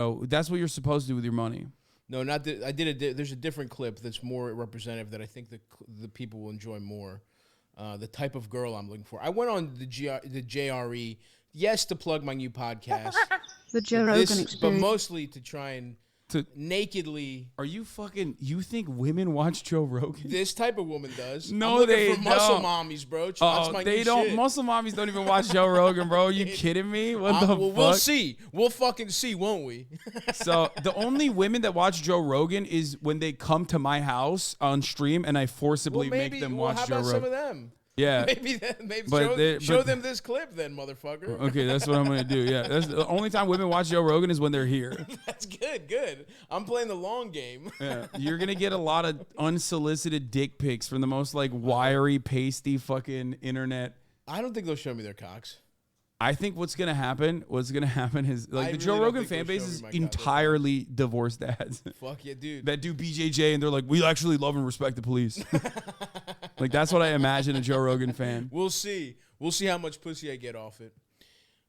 Oh, that's what you're supposed to do with your money. No, not that. There's a different clip that's more representative that I think the people will enjoy more. The type of girl I'm looking for. I went on the JRE, yes, to plug my new podcast. The Joe Rogan Experience. But mostly to try and nakedly. Are you fucking? You think women watch Joe Rogan? This type of woman does. No, they don't. Muscle mommies, bro. That's my they new don't. Shit. Muscle mommies don't even watch Joe Rogan, bro. Are you kidding me? What the fuck? We'll see. We'll fucking see, won't we? So the only women that watch Joe Rogan is when they come to my house on stream and I forcibly make them watch Joe Rogan. How about some of them? Yeah. Maybe show them this clip then, motherfucker. Okay, that's what I'm going to do. Yeah. That's the only time women watch Joe Rogan is when they're here. That's good. I'm playing the long game. Yeah. You're going to get a lot of unsolicited dick pics from the most like wiry, pasty fucking internet. I don't think they'll show me their cocks. I think what's gonna happen is like the Joe Rogan fan base is entirely divorced dads. Fuck yeah, dude. That do BJJ and they're like, we actually love and respect the police. Like that's what I imagine a Joe Rogan fan. We'll see how much pussy I get off it.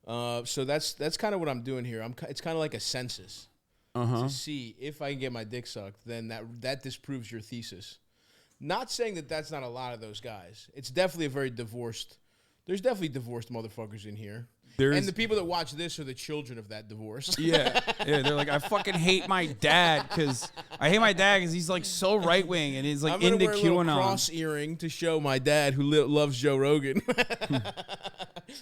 So that's kind of what I'm doing here. It's kind of like a census to see if I can get my dick sucked. Then that disproves your thesis. Not saying that that's not a lot of those guys. It's definitely a very divorced. There's definitely divorced motherfuckers in here. And the people that watch this are the children of that divorce. Yeah. They're like, I fucking hate my dad because he's like so right wing and he's like into QAnon. I'm gonna wear a cross earring to show my dad who loves Joe Rogan.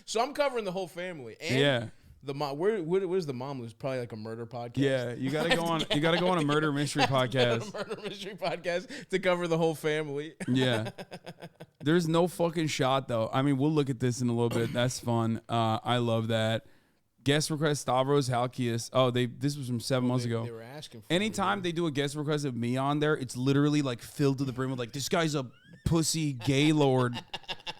So I'm covering the whole family. And the mom, where's the mom? Who's probably like a murder podcast. Yeah, you gotta go on. You gotta go on a murder mystery podcast. A murder mystery podcast to cover the whole family. Yeah, there's no fucking shot though. I mean, we'll look at this in a little bit. That's fun. I love that. Guest request Stavros Halkias. Oh, this was from 7 months ago. They were asking for anytime they do a guest request of me on there, it's literally like filled to the brim with like, this guy's a pussy gay lord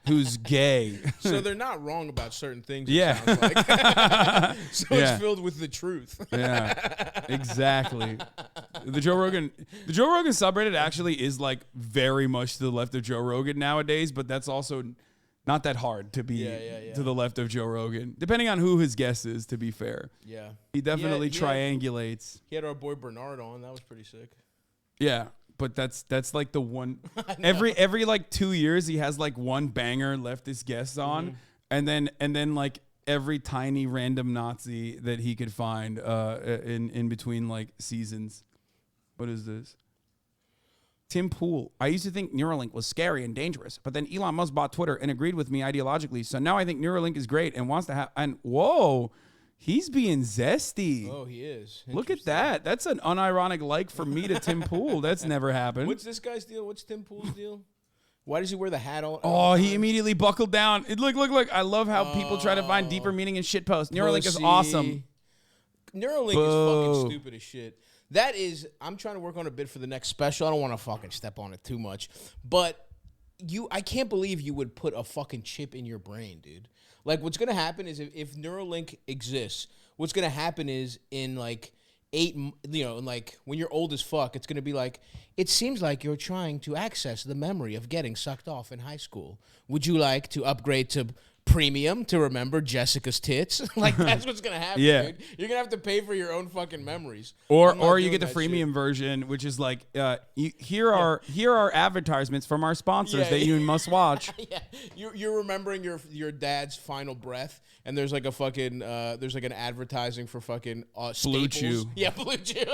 who's gay. So they're not wrong about certain things. Yeah. Sounds like. So it's filled with the truth. Yeah. Exactly. The Joe Rogan subreddit actually is like very much to the left of Joe Rogan nowadays, but that's also not that hard to be to the left of Joe Rogan, depending on who his guest is, to be fair. Yeah. He definitely triangulates. He had our boy Bernard on. That was pretty sick. Yeah. But that's like the one every like 2 years he has like one banger leftist guest on, and then like every tiny random Nazi that he could find in between like seasons. What is this? Tim Pool. I used to think Neuralink was scary and dangerous, but then Elon Musk bought Twitter and agreed with me ideologically. So now I think Neuralink is great and wants to have. And whoa, he's being zesty. Oh, he is. Look at that. That's an unironic like from me to Tim Pool. That's never happened. What's this guy's deal? What's Tim Pool's deal? Why does he wear the hat all? Oh, he immediately buckled down. Look. I love how people try to find deeper meaning in shit posts. Neuralink is awesome. Neuralink is fucking stupid as shit. That is, I'm trying to work on a bit for the next special. I don't want to fucking step on it too much. But I can't believe you would put a fucking chip in your brain, dude. Like, what's going to happen is if Neuralink exists, what's going to happen is in like like when you're old as fuck, it's going to be like, it seems like you're trying to access the memory of getting sucked off in high school. Would you like to upgrade to premium to remember Jessica's tits? Like, that's what's gonna happen, dude. You're gonna have to pay for your own fucking memories. Or you get the freemium version, which is like, here are advertisements from our sponsors that you must watch. Yeah, you're remembering your dad's final breath, and there's like a fucking there's like an advertising for fucking Blue Staples. Chew. Yeah, Blue Chew.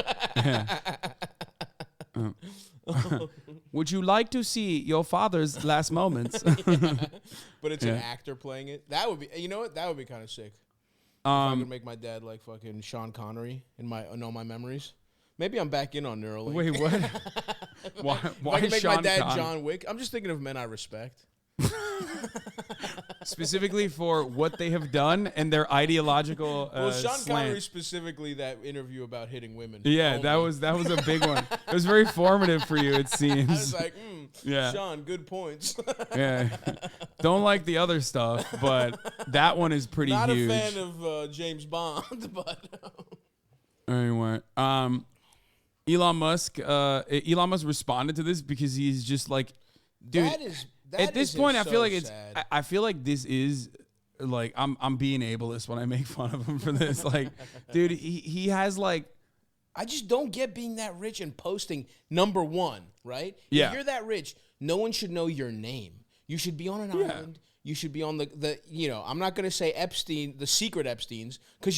Would you like to see your father's last moments? But it's an actor playing it. That would be, you know what? That would be kind of sick. If I could make my dad like fucking Sean Connery in my memories. Maybe I'm back in on Neuralink. Wait, what? Why I can make Sean my dad Connery? John Wick. I'm just thinking of men I respect. Specifically for what they have done and their ideological Well, Sean slant. Connery specifically, that interview about hitting women. Yeah, only. that was a big one. It was very formative for you, it seems. I was like, Sean, good points. Yeah. Don't like the other stuff, but that one is pretty Not huge. a fan of James Bond, but anyway, Elon Musk responded to this because he's just like, dude. that At this point, I so feel like sad. I feel like this is like I'm being ableist when I make fun of him for this. Like, dude, he has like. I just don't get being that rich and posting number one, right? Yeah. If you're that rich, no one should know your name. You should be on an island. You should be on the I'm not going to say Epstein, the secret Epsteins, because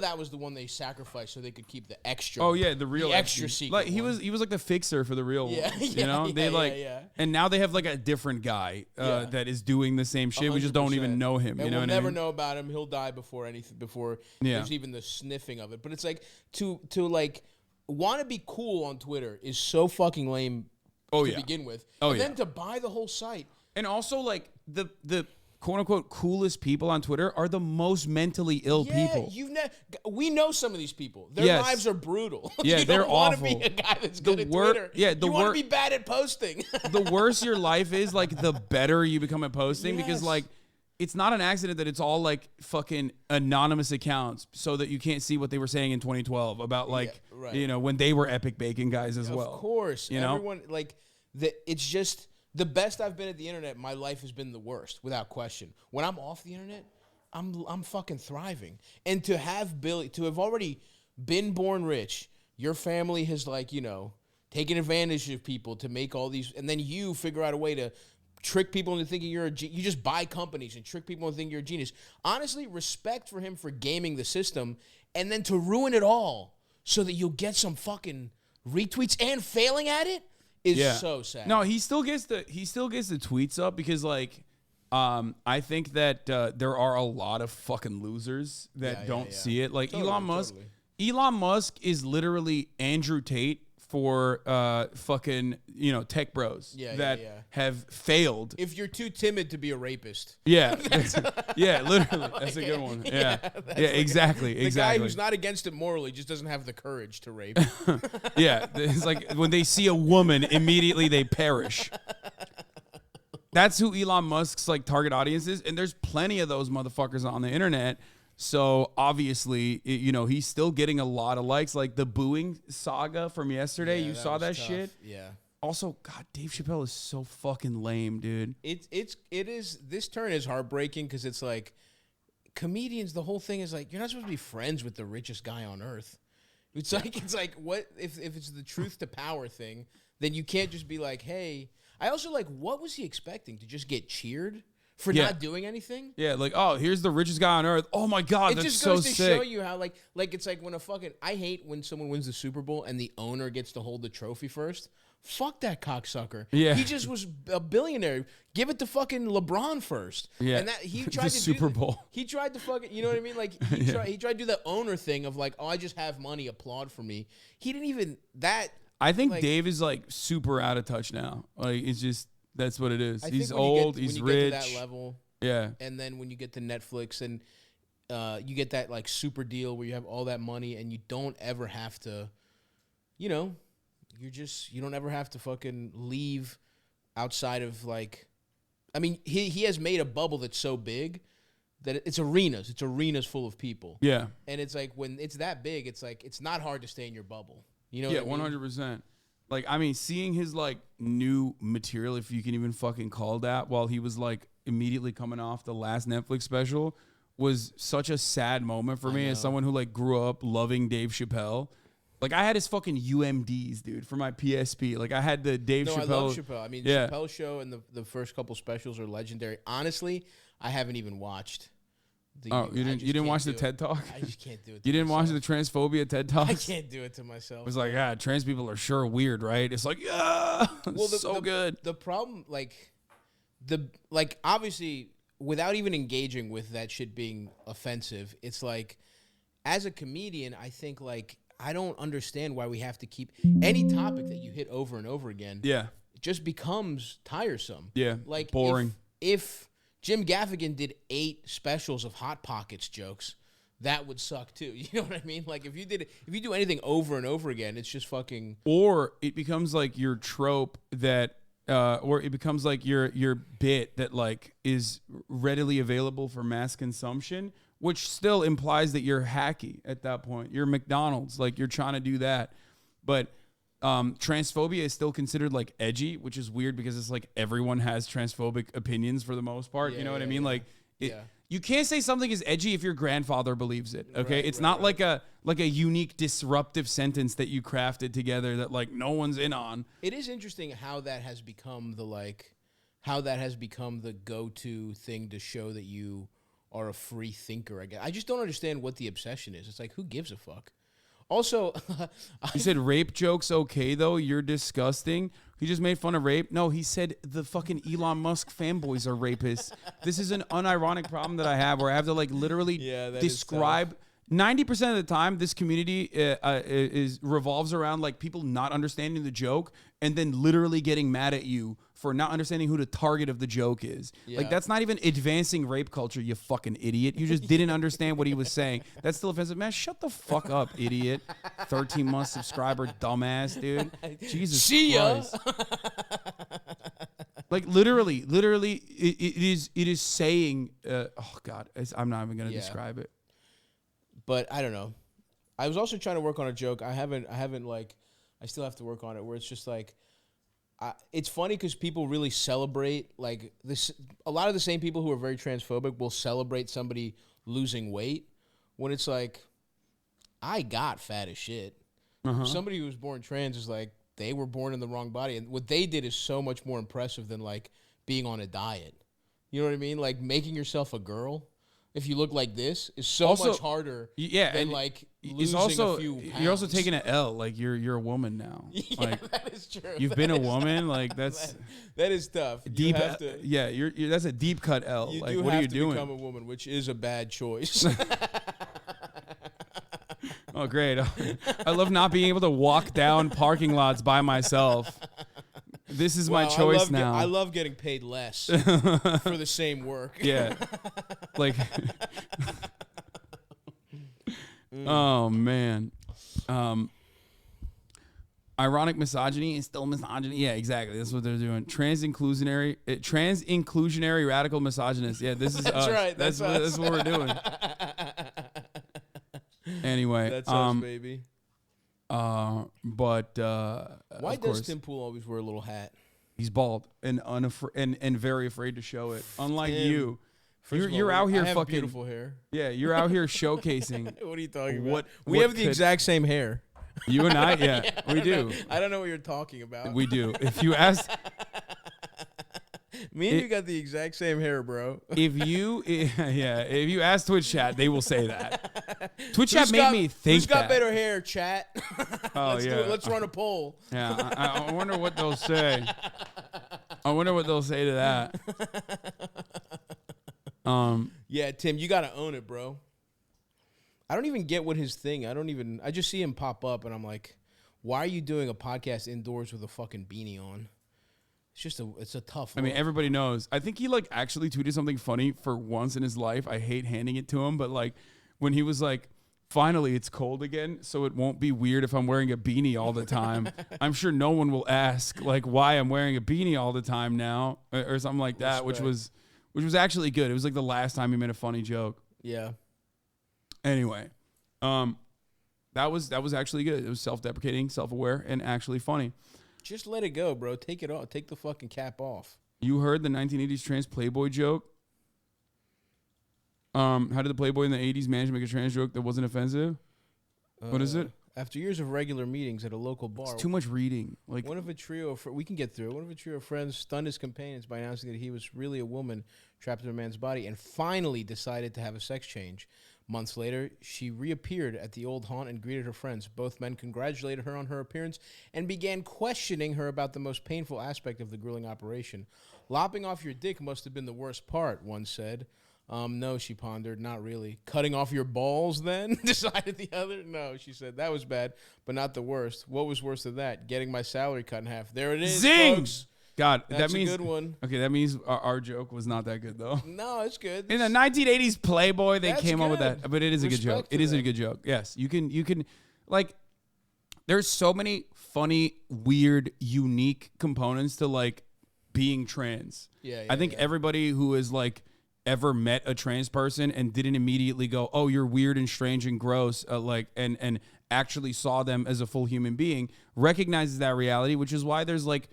that was the one they sacrificed so they could keep the extra. Oh yeah, the extra secret. Like he was like the fixer for the real one. And now they have like a different guy that is doing the same shit. 100%. We just don't even know him. And you know we'll what never I mean? know about him. He'll die before there's even the sniffing of it. But it's like to like want to be cool on Twitter is so fucking lame to begin with. And then to buy the whole site. And also like the quote unquote coolest people on Twitter are the most mentally ill people. We know some of these people. Their lives are brutal. Yeah, you they're don't want to awful. be a guy that's good at Twitter. Yeah, you want to be bad at posting. The worse your life is, like the better you become at posting because like it's not an accident that it's all like fucking anonymous accounts so that you can't see what they were saying in 2012 about like when they were epic bacon guys as well. Of course, everyone know? It's just. The best I've been at the internet, my life has been the worst, without question. When I'm off the internet, I'm fucking thriving. And to have already been born rich, your family has taken advantage of people to make all these, and then you figure out a way to trick people into thinking you just buy companies and trick people into thinking you're a genius. Honestly, respect for him for gaming the system, and then to ruin it all so that you'll get some fucking retweets and failing at it. Is so sad. No, he still gets the tweets up because I think that there are a lot of fucking losers that don't see it. Like totally. Elon Musk is literally Andrew Tate for fucking tech bros that have failed. If you're too timid to be a rapist. Yeah. Yeah, literally. That's a good one. Yeah. Yeah, exactly. The guy who's not against it morally just doesn't have the courage to rape. Yeah. It's like when they see a woman, immediately they perish. That's who Elon Musk's like target audience is, and there's plenty of those motherfuckers on the internet. So obviously, he's still getting a lot of likes. Like the booing saga from yesterday, you saw that tough. Shit. Yeah. Also, God, Dave Chappelle is so fucking lame, dude. It is. This turn is heartbreaking because it's like comedians. The whole thing is like you're not supposed to be friends with the richest guy on earth. It's like what if it's the truth to power thing? Then you can't just be like, hey. I also what was he expecting to just get cheered? For not doing anything? Yeah, like, oh, here's the richest guy on earth. Oh my God, that's so sick. It just goes to show you how, like it's like when I hate when someone wins the Super Bowl and the owner gets to hold the trophy first. Fuck that cocksucker. Yeah. He just was a billionaire. Give it to fucking LeBron first. Yeah. And that he tried to Super Bowl. He tried to fucking, you know what I mean? Like, he tried to do the owner thing of like, oh, I just have money, applaud for me. He didn't even, I think Dave is like super out of touch now. Like, it's just, that's what it is. He's old. He's rich. When you get to that level, and then when you get to Netflix and you get that like super deal where you have all that money and you don't ever have to, you don't ever have to fucking leave outside of like, I mean, he has made a bubble that's so big that it's arenas. It's arenas full of people. Yeah, and it's like when it's that big, it's like it's not hard to stay in your bubble. You know? Yeah, 100%. Like, I mean, seeing his, like, new material, if you can even fucking call that, while he was, like, immediately coming off the last Netflix special was such a sad moment for me as someone who, like, grew up loving Dave Chappelle. Like, I had his fucking UMDs, dude, for my PSP. Like, I had the Dave Chappelle. I love Chappelle. I mean, Chappelle show and the first couple specials are legendary. Honestly, I haven't even watched. You didn't watch the TED Talk? I just can't do it. You didn't watch the transphobia TED Talk? I can't do it to myself. It was like, trans people are sure weird, right? It's like, good. The problem, obviously, without even engaging with that shit being offensive, it's like, as a comedian, I think I don't understand why we have to keep any topic that you hit over and over again. Yeah, it just becomes tiresome. Yeah, like boring. If Jim Gaffigan did 8 specials of Hot Pockets jokes, that would suck too. You know what I mean? Like if you do anything over and over again, it's just fucking. Or it becomes like your trope that, or it becomes like your bit that like is readily available for mass consumption, which still implies that you're hacky at that point. You're McDonald's, like you're trying to do that, but. Transphobia is still considered like edgy, which is weird because it's like everyone has transphobic opinions for the most part. You know what I mean? Like You can't say something is edgy if your grandfather believes it. Okay, it's not like a unique disruptive sentence that you crafted together that like no one's in on. It is interesting how that has become the go-to thing to show that you are a free thinker. I guess I just don't understand what the obsession is. It's like, who gives a fuck? Also, he said rape jokes okay though. You're disgusting. He just made fun of rape. No, he said the fucking Elon Musk fanboys are rapists. This is an unironic problem that I have where I have to like literally describe. 90% of the time, this community revolves around like people not understanding the joke and then literally getting mad at you for not understanding who the target of the joke is. Yeah. Like that's not even advancing rape culture, you fucking idiot. You just didn't understand what he was saying. That's still offensive. Man, shut the fuck up, idiot. 13-month subscriber, dumbass, dude. Jesus Christ. Like literally, it is saying, oh God, I'm not even gonna describe it. But I don't know. I was also trying to work on a joke. I still have to work on it. Where it's just like, it's funny because people really celebrate like this. A lot of the same people who are very transphobic will celebrate somebody losing weight when it's like, I got fat as shit. Somebody who was born trans is like, they were born in the wrong body, and what they did is so much more impressive than like being on a diet. You know what I mean? Like making yourself a girl. If you look like this, is so much harder than like losing a few pounds. You're also taking an L. Like you're a woman now. Yeah, like, that is true. You've been a woman. Like that's that is tough. Deep. You're that's a deep cut L. Like what are you doing? Become a woman, which is a bad choice. Oh, great! I love not being able to walk down parking lots by myself. This is my choice now. I love getting paid less for the same work. Yeah. Like, oh, man. Ironic misogyny is still misogyny. Yeah, exactly. That's what they're doing. Trans-inclusionary radical misogynist. Yeah, this is us. Right. That's what we're doing. Anyway. That's us, baby. Why does Tim Pool always wear a little hat? He's bald and very afraid to show it. Unlike you, you're out here fucking beautiful hair. Yeah, you're out here showcasing. What are you talking about? We have the exact same hair. You and I, yeah, we do. I don't know what you're talking about. We do. If you ask. Me and you got the exact same hair, bro. If you ask Twitch chat, they will say that. Twitch chat made me think who's got better hair, chat? Oh, Let's do it. Let's run a poll. Yeah, I wonder what they'll say. I wonder what they'll say to that. Yeah, Tim, you got to own it, bro. I don't even get what his thing. I just see him pop up, and I'm like, why are you doing a podcast indoors with a fucking beanie on? It's a tough look. I mean, everybody knows. I think he like actually tweeted something funny for once in his life. I hate handing it to him, but like when he was like, finally it's cold again, so it won't be weird if I'm wearing a beanie all the time. I'm sure no one will ask like why I'm wearing a beanie all the time now or something like that, which was actually good. It was like the last time he made a funny joke. Yeah. Anyway, that was actually good. It was self-deprecating, self-aware, and actually funny. Just let it go, bro. Take it off. Take the fucking cap off. You heard the 1980s trans Playboy joke? How did the Playboy in the 80s manage to make a trans joke that wasn't offensive? What is it? After years of regular meetings at a local bar. It's too much reading. Like one of a trio of we can get through it. One of a trio of friends stunned his companions by announcing that he was really a woman trapped in a man's body and finally decided to have a sex change. Months later, she reappeared at the old haunt and greeted her friends. Both men congratulated her on her appearance and began questioning her about the most painful aspect of the grueling operation. Lopping off your dick must have been the worst part, one said. No, she pondered, not really. Cutting off your balls, then? Decided the other. No, she said, that was bad, but not the worst. What was worse than that? Getting my salary cut in half. There it is, Zing! Folks. God, that's that means a good one. Okay, that means our joke was not that good though. No, it's good. In the 1980s Playboy, they came up with that, but it is a good joke. It is a good joke. Yes, you can like. There's so many funny, weird, unique components to like being trans. Yeah, I think everybody who has like ever met a trans person and didn't immediately go, "Oh, you're weird and strange and gross," like and actually saw them as a full human being, recognizes that reality, which is why there's like.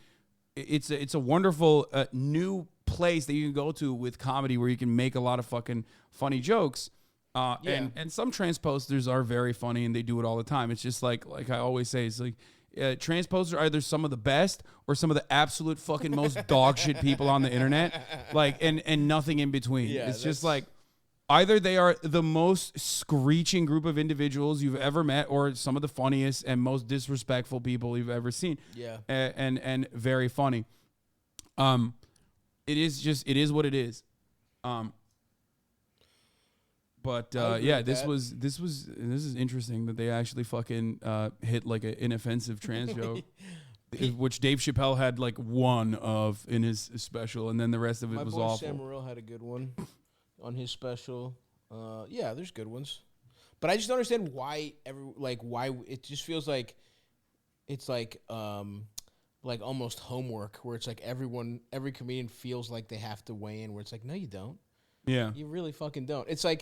It's a wonderful new place that you can go to with comedy where you can make a lot of fucking funny jokes. And some transposters are very funny and they do it all the time. It's just like I always say, it's like transposters are either some of the best or some of the absolute fucking most dog shit people on the internet. Like, and nothing in between. Yeah, it's just like either they are the most screeching group of individuals you've ever met or some of the funniest and most disrespectful people you've ever seen. Yeah. And very funny. It is what it is. But yeah, this is interesting that they actually fucking hit like an inoffensive trans joke, which Dave Chappelle had like one of in his special, and then the rest of it was boy awful. Sam Morril had a good one on his special. Yeah, there's good ones, but I just don't understand why why it just feels like it's like almost homework where it's like every comedian feels like they have to weigh in. Where it's like, no, you don't. Yeah, you really fucking don't. It's like